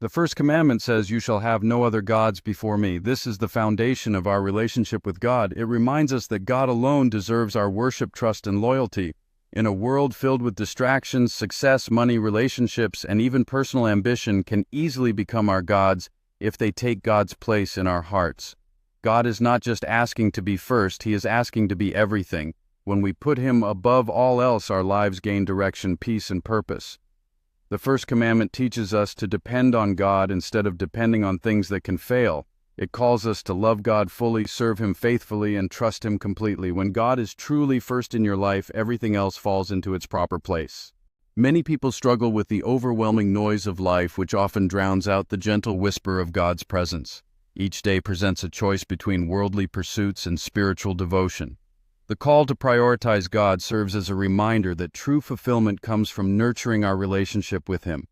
The first commandment says, "You shall have no other gods before me." This is the foundation of our relationship with God. It reminds us that God alone deserves our worship, trust, and loyalty. In a world filled with distractions, success, money, relationships, and even personal ambition can easily become our gods if they take God's place in our hearts. God is not just asking to be first, He is asking to be everything. When we put Him above all else, our lives gain direction, peace, and purpose. The first commandment teaches us to depend on God instead of depending on things that can fail. It calls us to love God fully, serve Him faithfully, and trust Him completely. When God is truly first in your life, everything else falls into its proper place. Many people struggle with the overwhelming noise of life, which often drowns out the gentle whisper of God's presence. Each day presents a choice between worldly pursuits and spiritual devotion. The call to prioritize God serves as a reminder that true fulfillment comes from nurturing our relationship with Him.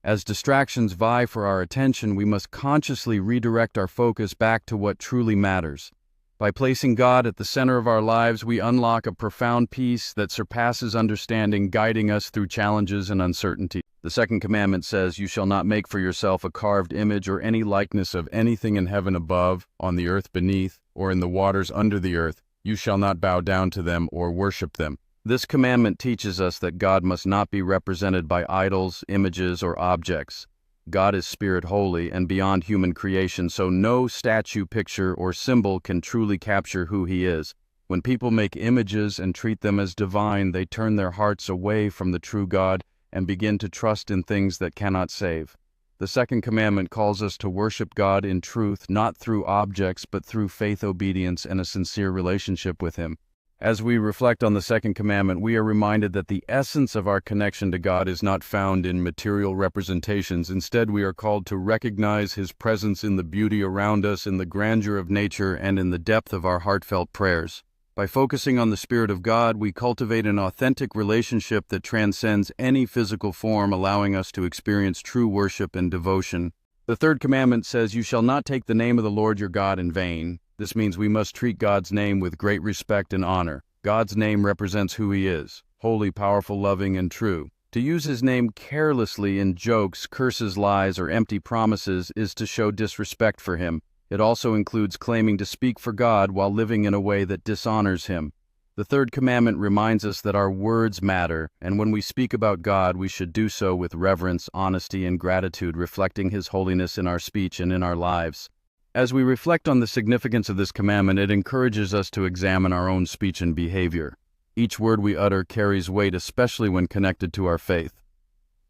As distractions vie for our attention, we must consciously redirect our focus back to what truly matters. By placing God at the center of our lives, we unlock a profound peace that surpasses understanding, guiding us through challenges and uncertainty. The second commandment says, "You shall not make for yourself a carved image or any likeness of anything in heaven above, on the earth beneath, or in the waters under the earth. You shall not bow down to them or worship them." This commandment teaches us that God must not be represented by idols, images, or objects. God is spirit holy and beyond human creation, so no statue, picture, or symbol can truly capture who He is. When people make images and treat them as divine, they turn their hearts away from the true God and begin to trust in things that cannot save. The second commandment calls us to worship God in truth, not through objects, but through faith, obedience, and a sincere relationship with Him. As we reflect on the second commandment, we are reminded that the essence of our connection to God is not found in material representations. Instead, we are called to recognize His presence in the beauty around us, in the grandeur of nature, and in the depth of our heartfelt prayers. By focusing on the Spirit of God, we cultivate an authentic relationship that transcends any physical form, allowing us to experience true worship and devotion. The third commandment says, "You shall not take the name of the Lord your God in vain." This means we must treat God's name with great respect and honor. God's name represents who He is: holy, powerful, loving, and true. To use His name carelessly in jokes, curses, lies, or empty promises is to show disrespect for Him. It also includes claiming to speak for God while living in a way that dishonors Him. The third commandment reminds us that our words matter, and when we speak about God, we should do so with reverence, honesty, and gratitude, reflecting His holiness in our speech and in our lives. As we reflect on the significance of this commandment, it encourages us to examine our own speech and behavior. Each word we utter carries weight, especially when connected to our faith.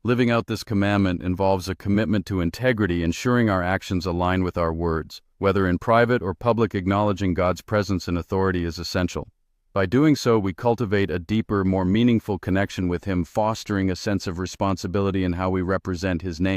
Living out this commandment involves a commitment to integrity, ensuring our actions align with our words. Whether in private or public, acknowledging God's presence and authority is essential. By doing so, we cultivate a deeper, more meaningful connection with Him, fostering a sense of responsibility in how we represent His name.